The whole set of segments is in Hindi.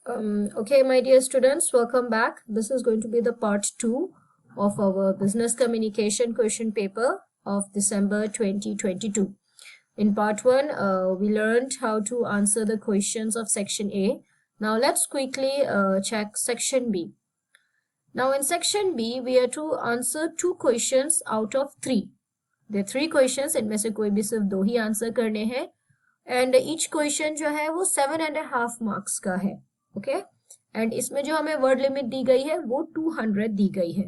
Okay, my dear students, welcome back. This is going to be the part 2 of our business communication question paper of December 2022. In part 1, we learned how to answer the questions of section A. Now let's quickly check section B. Now in section B, we are to answer 2 questions out of 3. There are 3 questions, इनमें से कोई भी सिर्फ 2 ही आंसर करने हैं. And each question जो है वो 7.5 marks का है. ओके एंड इसमें जो हमें वर्ड लिमिट दी गई है वो 200 दी गई है.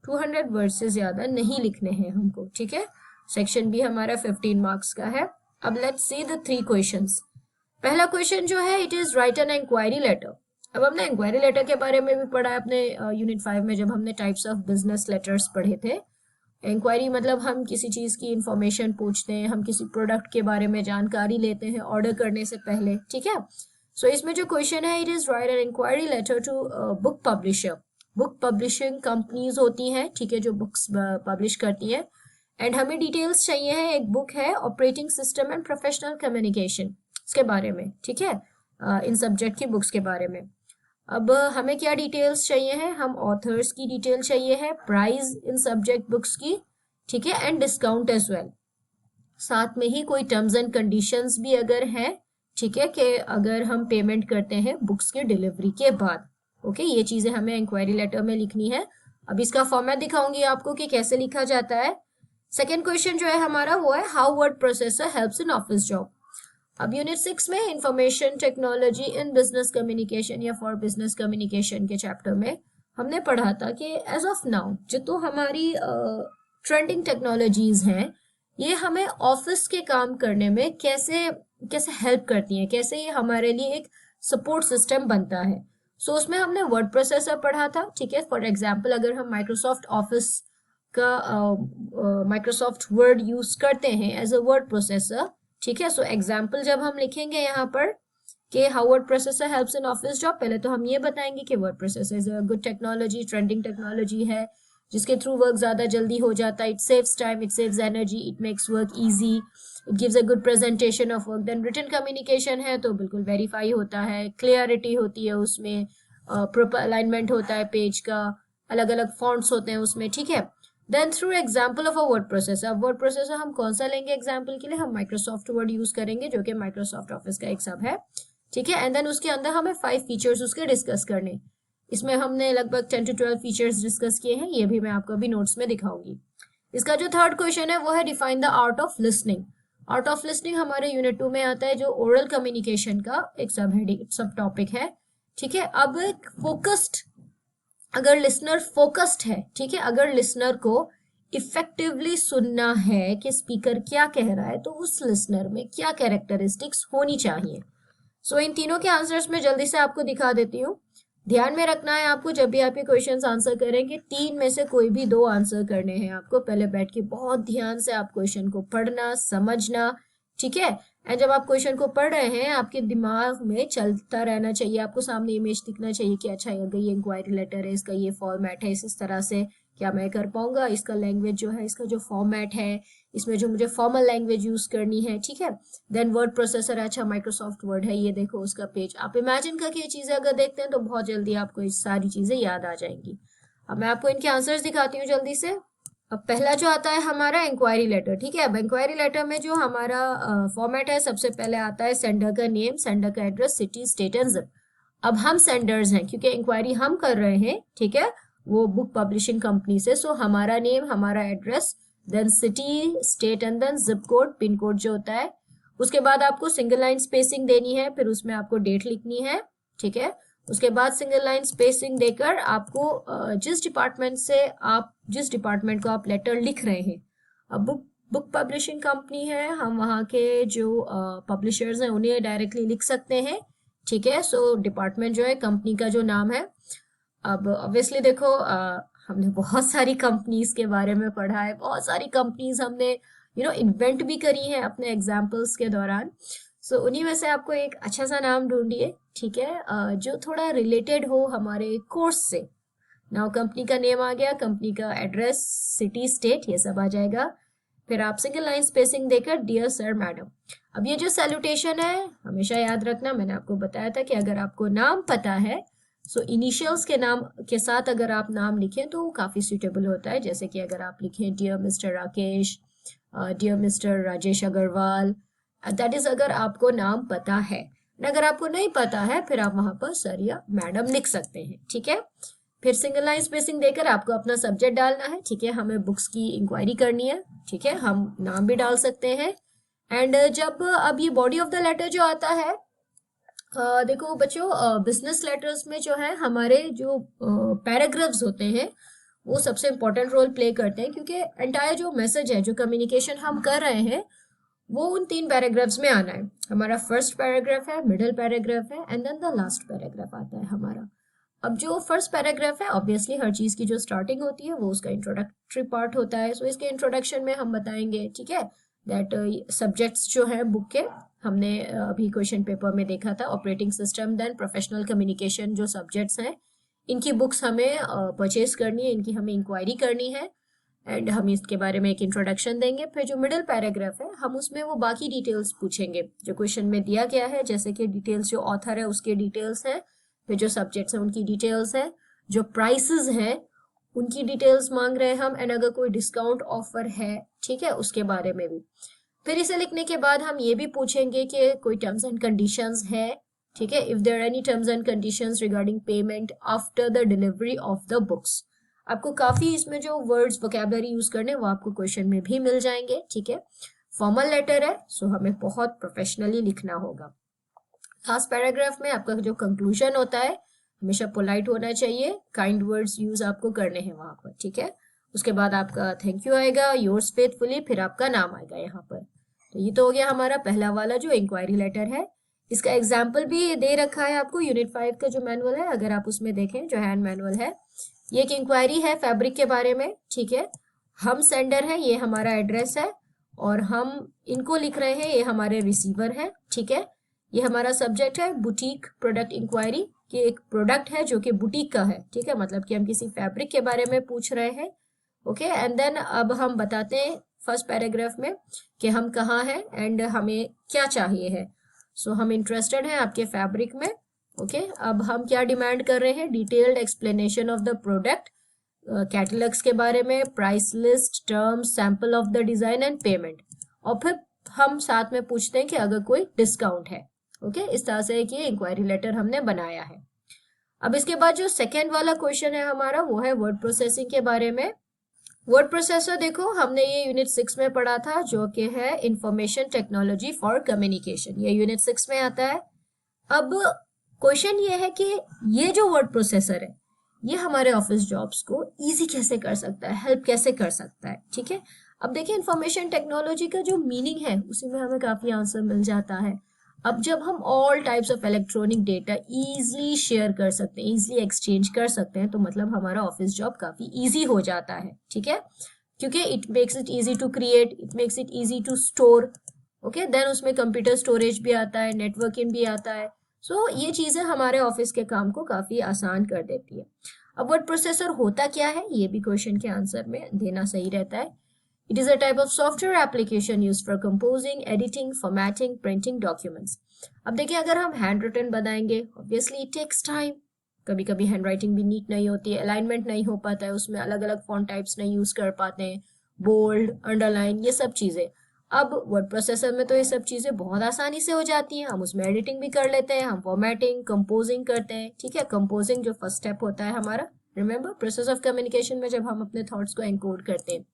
200 वर्ड से ज्यादा नहीं लिखने हैं हमको. ठीक है, सेक्शन बी हमारा 15 मार्क्स का है. अब लेट्स सी द 3 क्वेश्चंस. पहला क्वेश्चन जो है, it is write an inquiry letter. अब हमने इंक्वायरी लेटर के बारे में भी पढ़ा है अपने यूनिट 5 में, जब हमने टाइप्स ऑफ बिजनेस लेटर्स पढ़े थे. इंक्वायरी मतलब हम किसी चीज की इंफॉर्मेशन पूछते हैं, हम किसी प्रोडक्ट के बारे में जानकारी लेते हैं ऑर्डर करने से पहले. ठीक है, सो इसमें जो क्वेश्चन है, it is write an inquiry letter to book publisher. Book publishing companies होती हैं, ठीक है, जो बुक्स पब्लिश करती हैं. एंड हमें डिटेल्स चाहिए है. एक बुक है operating system and professional communication, इसके बारे में. ठीक है, इन सब्जेक्ट की बुक्स के बारे में. अब हमें क्या डिटेल्स चाहिए है, हम ऑथर्स की डिटेल चाहिए है, प्राइस इन सब्जेक्ट बुक्स की, ठीक है, एंड डिस्काउंट एज वेल. साथ में ही कोई टर्म्स एंड कंडीशंस भी अगर है, ठीक है, कि अगर हम पेमेंट करते हैं बुक्स के डिलीवरी के बाद. ओके, ये चीजें हमें इंक्वायरी लेटर में लिखनी है. अब इसका फॉर्मेट दिखाऊंगी आपको कि कैसे लिखा जाता है. सेकेंड क्वेश्चन जो है हमारा वो है, how word processor helps in office job. अब यूनिट 6 में information technology in business communication या फॉर बिजनेस कम्युनिकेशन के चैप्टर में हमने पढ़ा था कि एज ऑफ नाउ जो तो हमारी ट्रेंडिंग टेक्नोलॉजीज हैं, ये हमें ऑफिस के काम करने में कैसे कैसे हेल्प करती हैं, कैसे ये हमारे लिए एक सपोर्ट सिस्टम बनता है. सो उसमें हमने वर्ड प्रोसेसर पढ़ा था. ठीक है, फॉर एग्जांपल अगर हम माइक्रोसॉफ्ट ऑफिस का माइक्रोसॉफ्ट वर्ड यूज करते हैं एज अ वर्ड प्रोसेसर. ठीक है, सो एग्जाम्पल जब हम लिखेंगे यहाँ पर कि how word processor helps in office job, पहले तो हम ये बताएंगे कि word processor is a good technology, trending technology है, जिसके थ्रू वर्क ज्यादा जल्दी हो जाता है. It saves time, it saves energy, it makes work easy, it gives a good presentation of work. Then written communication है तो बिल्कुल वेरीफाई होता है, क्लियरिटी होती है उसमें, प्रॉपर अलाइनमेंट होता है पेज का, अलग अलग फॉन्ट्स होते हैं उसमें. ठीक है, then through example of a word processor. अब वर्ड प्रोसेसर हम कौन सा लेंगे एग्जाम्पल के लिए, हम माइक्रोसॉफ्ट वर्ड यूज करेंगे जो कि माइक्रोसॉफ्ट ऑफिस का एक सब है. ठीक है, एंड देन उसके अंदर हमें 5 फीचर्स उसके डिस्कस करने. इसमें हमने लगभग 10 to 12 फीचर्स डिस्कस किए हैं, ये भी मैं आपको अभी नोट्स में दिखाऊंगी. इसका जो थर्ड क्वेश्चन है वो है, define the art of listening. Art of listening हमारे यूनिट 2 में आता है, जो ओरल कम्युनिकेशन का एक सब टॉपिक है. ठीक है, अब फोकस्ड, अगर लिसनर फोकस्ड है, ठीक है, अगर लिसनर को इफेक्टिवली सुनना है कि स्पीकर क्या कह रहा है, तो उस लिसनर में क्या कैरेक्टरिस्टिक्स होनी चाहिए. सो इन तीनों के आंसर्स में जल्दी से आपको दिखा देती हूँ. ध्यान में रखना है आपको, जब भी आप ये क्वेश्चंस आंसर करेंगे, 3 में से कोई भी 2 आंसर करने हैं आपको. पहले बैठ के बहुत ध्यान से आप क्वेश्चन को पढ़ना, समझना. ठीक है, एंड जब आप क्वेश्चन को पढ़ रहे हैं, आपके दिमाग में चलता रहना चाहिए, आपको सामने इमेज दिखना चाहिए कि अच्छा अगर ये इंक्वायरी लेटर है, इसका ये फॉर्मेट है, इस तरह से क्या मैं कर पाऊंगा, इसका लैंग्वेज जो है, इसका जो फॉर्मेट है, इसमें जो मुझे फॉर्मल लैंग्वेज यूज करनी है. ठीक है, देन वर्ड प्रोसेसर, अच्छा माइक्रोसॉफ्ट वर्ड है, ये देखो उसका पेज. आप इमेजिन करके ये चीजें अगर देखते हैं तो बहुत जल्दी आपको ये सारी चीजें याद आ जाएंगी. अब मैं आपको इनके आंसर्स दिखाती हूँ जल्दी से. अब पहला जो आता है हमारा इंक्वायरी लेटर. ठीक है, अब इंक्वायरी लेटर में जो हमारा फॉर्मेट है, सबसे पहले आता है सेंडर का नेम, सेंडर का address, city, state and zip. अब हम सेंडर्स हैं क्योंकि इंक्वायरी हम कर रहे हैं, ठीक है, वो बुक पब्लिशिंग कंपनी से. सो हमारा नेम, हमारा address, then city, state and then zip code, pin code जो होता है. उसके बाद आपको सिंगल लाइन स्पेसिंग देनी है, फिर उसमें आपको डेट लिखनी है. ठीक है, उसके बाद सिंगल लाइन स्पेसिंग देकर आपको जिस डिपार्टमेंट को आप लेटर लिख रहे हैं, अब बुक पब्लिशिंग कंपनी है, हम वहाँ के जो पब्लिशर्स हैं उन्हें डायरेक्टली लिख सकते हैं. ठीक है, सो डिपार्टमेंट जो है, कंपनी का जो नाम है. अब ऑब्वियसली देखो, हमने बहुत सारी कंपनीज के बारे में पढ़ा है, बहुत सारी कंपनीज हमने इन्वेंट भी करी है अपने एग्जाम्पल्स के दौरान. सो उन्हीं में से आपको एक अच्छा सा नाम ढूंढिए, ठीक है, जो थोड़ा रिलेटेड हो हमारे कोर्स से. नाउ कंपनी का नेम आ गया, कंपनी का एड्रेस, सिटी, स्टेट, ये सब आ जाएगा. फिर आप सिंगल लाइन स्पेसिंग देकर डियर सर मैडम। अब ये जो सैल्यूटेशन है हमेशा याद रखना, मैंने आपको बताया था कि अगर आपको नाम पता है सो इनिशियल्स के नाम के साथ अगर आप नाम लिखें तो काफी सुटेबल होता है। जैसे कि अगर आप लिखें dear mister Rakesh, dear mister Rajesh Agarwal, that is अगर आपको नाम पता है। अगर आपको नहीं पता है फिर आप वहां पर सर या मैडम लिख सकते हैं, ठीक है। फिर सिंगल लाइन स्पेसिंग देकर आपको अपना सब्जेक्ट डालना है, ठीक है। हमें बुक्स की इंक्वायरी करनी है, ठीक है। हम नाम भी डाल सकते हैं। एंड जब अब ये बॉडी ऑफ द लेटर जो आता है, देखो बच्चों, बिजनेस लेटर्स में जो है हमारे जो पैराग्राफ्स होते हैं वो सबसे इंपॉर्टेंट रोल प्ले करते हैं, क्योंकि एंटायर जो मैसेज है, जो कम्युनिकेशन हम कर रहे हैं वो उन 3 पैराग्राफ्स में आना है। हमारा फर्स्ट पैराग्राफ है, मिडिल पैराग्राफ है and then the last paragraph आता है हमारा। अब जो फर्स्ट पैराग्राफ है ऑब्वियसली हर चीज की जो स्टार्टिंग होती है वो उसका इंट्रोडक्टरी पार्ट होता है। सो इसके इंट्रोडक्शन में हम बताएंगे, ठीक है, दैट सब्जेक्ट्स जो है बुक के, हमने अभी क्वेश्चन पेपर में देखा था operating system then professional communication जो सब्जेक्ट्स हैं इनकी बुक्स हमें परचेज करनी है, इनकी हमें इंक्वायरी करनी है एंड हम इसके बारे में एक इंट्रोडक्शन देंगे। फिर जो मिडिल पैराग्राफ है हम उसमें वो बाकी डिटेल्स पूछेंगे जो क्वेश्चन में दिया गया है, जैसे कि डिटेल्स जो ऑथर है उसके डिटेल्स है, फिर जो सब्जेक्ट्स हैं उनकी डिटेल्स है, जो प्राइसेस हैं उनकी डिटेल्स मांग रहे हैं हम, एंड अगर कोई डिस्काउंट ऑफर है, ठीक है, उसके बारे में भी। फिर इसे लिखने के बाद हम ये भी पूछेंगे कि कोई टर्म्स एंड कंडीशंस है, ठीक है, if there are any terms and conditions regarding payment after the delivery of the books. आपको काफी इसमें जो वर्ड्स वोकैबुलरी यूज करने वो आपको क्वेश्चन में भी मिल जाएंगे, ठीक है। फॉर्मल लेटर है सो हमें बहुत प्रोफेशनली लिखना होगा। लास्ट पैराग्राफ में आपका जो कंक्लूजन होता है हमेशा पोलाइट होना चाहिए, काइंड वर्ड्स यूज आपको करने हैं वहां पर, ठीक है। उसके बाद आपका थैंक यू आएगा, योर्स फेथफुली, फिर आपका नाम आएगा यहाँ पर। तो ये तो हो गया हमारा पहला वाला जो इंक्वायरी लेटर है। इसका एग्जाम्पल भी दे रखा है आपको, यूनिट 5 का जो मैनुअल है अगर आप उसमें देखें, जो हैंड मैनुअल है, ये एक इंक्वायरी है फैब्रिक के बारे में, ठीक है। हम सेंडर है, ये हमारा एड्रेस है और हम इनको लिख रहे हैं, ये हमारे रिसीवर है, ठीक है। ये हमारा सब्जेक्ट है बुटीक प्रोडक्ट इंक्वायरी, कि एक प्रोडक्ट है जो कि बुटीक का है, ठीक है, मतलब कि हम किसी फैब्रिक के बारे में पूछ रहे हैं, ओके। एंड देन अब हम बताते हैं फर्स्ट पैराग्राफ में कि हम कहाँ हैं एंड हमें क्या चाहिए है। सो हम इंटरेस्टेड हैं आपके फैब्रिक में, ओके। अब हम क्या डिमांड कर रहे हैं, detailed explanation of the product, catalogues के बारे में, price list, terms, sample of the design and payment. और फिर हम साथ में पूछते हैं कि अगर कोई डिस्काउंट है, ओके। इस तरह से एक ये इंक्वायरी लेटर हमने बनाया है। अब इसके बाद जो सेकेंड वाला क्वेश्चन है हमारा वो है वर्ड प्रोसेसिंग के बारे में। वर्ड प्रोसेसर देखो हमने ये यूनिट 6 में पढ़ा था, जो कि है इंफॉर्मेशन टेक्नोलॉजी फॉर कम्युनिकेशन, ये यूनिट 6 में आता है। अब क्वेश्चन ये है कि ये जो वर्ड प्रोसेसर है ये हमारे ऑफिस जॉब्स को इजी कैसे कर सकता है, हेल्प कैसे कर सकता है, ठीक है। अब देखिए इंफॉर्मेशन टेक्नोलॉजी का जो मीनिंग है उसी में हमें काफी आंसर मिल जाता है। अब जब हम all types of electronic data easily share कर सकते हैं, इजीली एक्सचेंज कर सकते हैं, तो मतलब हमारा ऑफिस जॉब काफी इजी हो जाता है, ठीक है, क्योंकि it makes it easy to create, it makes it easy to store, okay. Then उसमें कंप्यूटर स्टोरेज भी आता है, नेटवर्किंग भी आता है। सो ये चीजें हमारे ऑफिस के काम को काफी आसान कर देती है। अब वर्ड प्रोसेसर होता क्या है ये भी क्वेश्चन के आंसर में देना सही रहता है। It is a type of software application used for composing, editing, formatting, printing documents. अब देखिए अगर हम हैंड रिटन बनाएंगे obviously it takes time. कभी कभी हैंड राइटिंग भी नीट नहीं होती है, अलाइनमेंट नहीं हो पाता है, उसमें अलग अलग फॉन्ट टाइप्स नहीं यूज कर पाते हैं, बोल्ड, अंडरलाइन, ये सब चीजें। अब वर्ड प्रोसेसर में तो ये सब चीजें बहुत आसानी से हो जाती हैं, हम उसमें एडिटिंग भी कर लेते हैं, हम फॉर्मेटिंग, कंपोजिंग करते हैं, ठीक है। कंपोजिंग जो फर्स्ट स्टेप होता है हमारा, रिमेंबर प्रोसेस ऑफ कम्युनिकेशन में जब हम अपने थॉट्स को एनकोड करते हैं।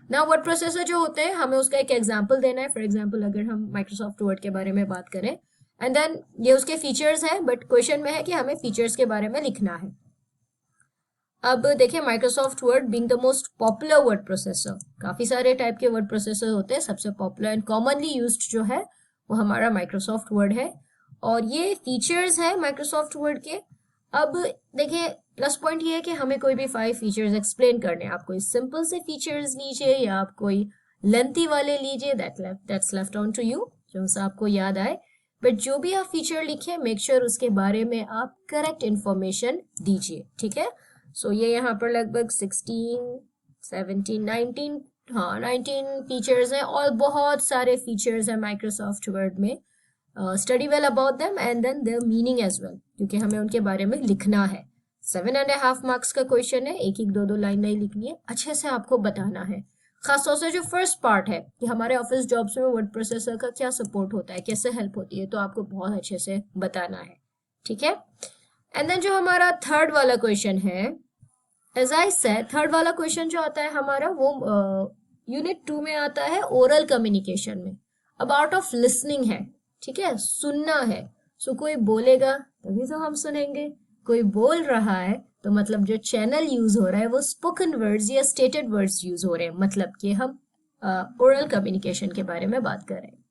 ना वर्ड प्रोसेसर जो होते हैं हमें उसका एक एग्जांपल देना है। फॉर एग्जांपल अगर हम माइक्रोसॉफ्ट वर्ड के बारे में बात करें एंड देन ये उसके फीचर्स हैं, बट क्वेश्चन में है कि हमें फीचर्स के बारे में लिखना है। अब देखिए Microsoft word being the most popular word processor, काफी सारे टाइप के वर्ड प्रोसेसर होते हैं, सबसे पॉपुलर एंड कॉमनली यूज्ड जो है वो हमारा माइक्रोसॉफ्ट वर्ड है और ये फीचर्स है माइक्रोसॉफ्ट वर्ड के। अब देखिए प्लस पॉइंट ये है कि हमें कोई भी 5 फीचर्स एक्सप्लेन करने हैं, आप कोई सिंपल से फीचर्स लीजिए या आप कोई लेंथी वाले लीजिए, that's left on to you, जो सा आपको याद आए। बट जो भी आप फीचर लिखे मेक श्योर उसके बारे में आप करेक्ट इंफॉर्मेशन दीजिए, ठीक है। सो ये यहाँ पर लगभग 16, 17, 19 हाँ 19 फीचर्स हैं और बहुत सारे फीचर्स हैं माइक्रोसॉफ्ट वर्ड में. Study well about them and then their meaning as well, क्योंकि हमें उनके बारे में लिखना है. 7.5 मार्क्स का क्वेश्चन है, एक एक दो लाइन नहीं लिखनी है, अच्छे से आपको बताना है. खासतौर से जो फर्स्ट पार्ट है कि हमारे ऑफिस जॉब्स में वर्ड प्रोसेसर का क्या सपोर्ट होता है, कैसे हेल्प होती है, तो आपको बहुत अच्छे से बताना है. ठीक है. एंड देन जो हमारा थर्ड वाला क्वेश्चन है, एज आई सेड, थर्ड वाला क्वेश्चन जो आता है हमारा वो यूनिट 2 में आता है ओरल कम्युनिकेशन में. अब आर्ट ऑफ लिसनिंग है. ठीक है, सुनना है. सो कोई बोलेगा तभी तो हम सुनेंगे, कोई बोल रहा है तो मतलब जो चैनल यूज हो रहा है वो स्पोकन वर्ड्स या स्टेटेड वर्ड्स यूज हो रहे हैं, मतलब कि हम ओरल कम्युनिकेशन के बारे में बात कर रहे हैं.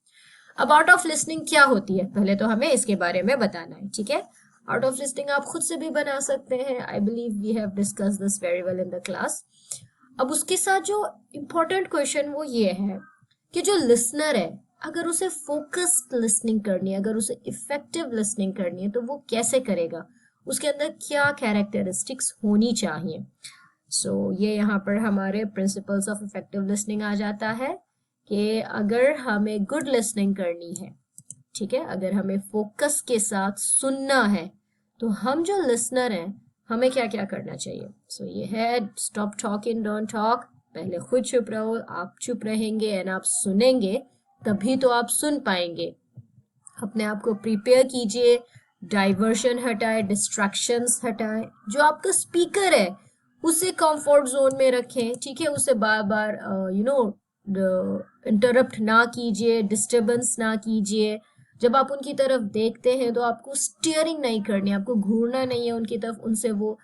अब आर्ट ऑफ लिसनिंग क्या होती है, पहले तो हमें इसके बारे में बताना है. ठीक है, आर्ट ऑफ लिसनिंग आप खुद से भी बना सकते हैं. I believe we have discuss this very well in the class. अब उसके साथ जो इम्पोर्टेंट क्वेश्चन वो ये है कि जो लिसनर है, अगर उसे फोकस्ड लिसनिंग करनी है, अगर उसे इफेक्टिव लिसनिंग करनी है, तो वो कैसे करेगा, उसके अंदर क्या कैरेक्टरिस्टिक्स होनी चाहिए. सो ये यहाँ पर हमारे प्रिंसिपल्स ऑफ इफेक्टिव लिसनिंग आ जाता है कि अगर हमें गुड लिसनिंग करनी है, ठीक है, अगर हमें फोकस के साथ सुनना है, तो हम जो लिसनर हैं हमें क्या क्या करना चाहिए. सो ये है स्टॉप टॉकिंग डोंट टॉक. पहले खुद चुप रहो, आप चुप रहेंगे एंड आप सुनेंगे, तभी तो आप सुन पाएंगे. अपने आप को प्रिपेयर कीजिए, डाइवर्शन हटाए, डिस्ट्रैक्शंस हटाए. जो आपका स्पीकर है उसे कंफर्ट जोन में रखें. ठीक है, उसे बार बार इंटरप्ट ना कीजिए, डिस्टर्बेंस ना कीजिए. जब आप उनकी तरफ देखते हैं तो आपको स्टीयरिंग नहीं करनी, आपको घूरना नहीं है उनकी तरफ. उनसे वो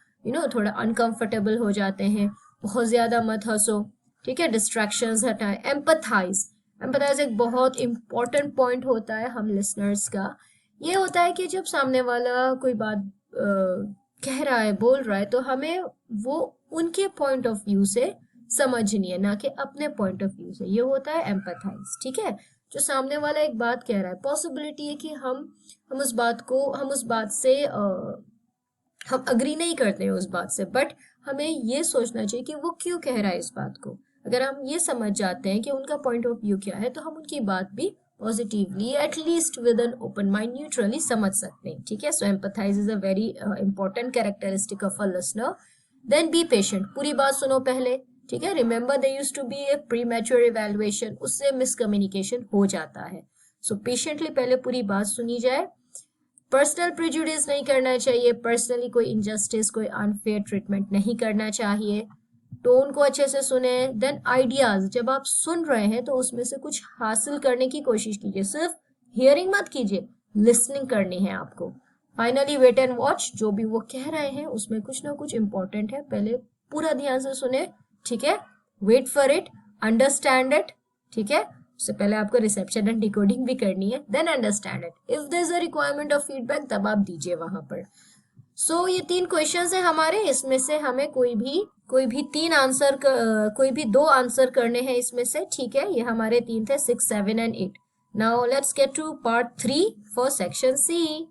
थोड़ा अनकंफर्टेबल हो जाते हैं. बहुत ज्यादा मत हंसो. ठीक है, डिस्ट्रैक्शंस हटाएं. एम्पथाइज एक बहुत इंपॉर्टेंट पॉइंट होता है हम लिसनर्स का. ये होता है कि जब सामने वाला कोई बात कह रहा है, बोल रहा है, तो हमें वो उनके पॉइंट ऑफ व्यू से समझनी है, ना कि अपने पॉइंट ऑफ व्यू से. ये होता है एम्पथाइज. ठीक है, जो सामने वाला एक बात कह रहा है, पॉसिबिलिटी है कि हम उस बात से हम अग्री नहीं करते हैं उस बात से, बट हमें ये सोचना चाहिए कि वो क्यों कह रहा है इस बात को. अगर हम ये समझ जाते हैं कि उनका पॉइंट ऑफ व्यू क्या है, तो हम उनकी बात भी positively, at least with an open mind, neutrally समझ सकते हैं. ठीक है, so empathize is a very important characteristic of a listener. Then be patient. पूरी बात सुनो पहले. ठीक है, remember there used to be a premature evaluation, उससे मिसकम्युनिकेशन हो जाता है. सो पेशेंटली पहले पूरी बात सुनी जाए. पर्सनल प्रेजुडिस नहीं करना चाहिए, पर्सनली कोई इनजस्टिस, कोई अनफेयर ट्रीटमेंट नहीं करना चाहिए. टोन को अच्छे से सुने. देन आइडियाज, जब आप सुन रहे हैं तो उसमें से कुछ हासिल करने की कोशिश कीजिए, सिर्फ हियरिंग मत कीजिए, लिसनिंग करनी है आपको. Finally wait and watch. जो भी वो कह रहे हैं उसमें कुछ ना कुछ इंपॉर्टेंट है, पहले पूरा ध्यान से सुने. ठीक है, wait for it, understand it. ठीक है, उससे पहले आपको रिसेप्शन एंड डिकोडिंग भी करनी है. Then understand it. If there is a requirement of feedback, तब आप दीजिए वहां पर. सो ये 3 क्वेश्चंस है हमारे. इसमें से हमें कोई भी 3 आंसर, कोई भी 2 आंसर करने हैं इसमें से. ठीक है, ये हमारे 3 थे, 6, 7 and 8. Now let's get to part 3 for section C.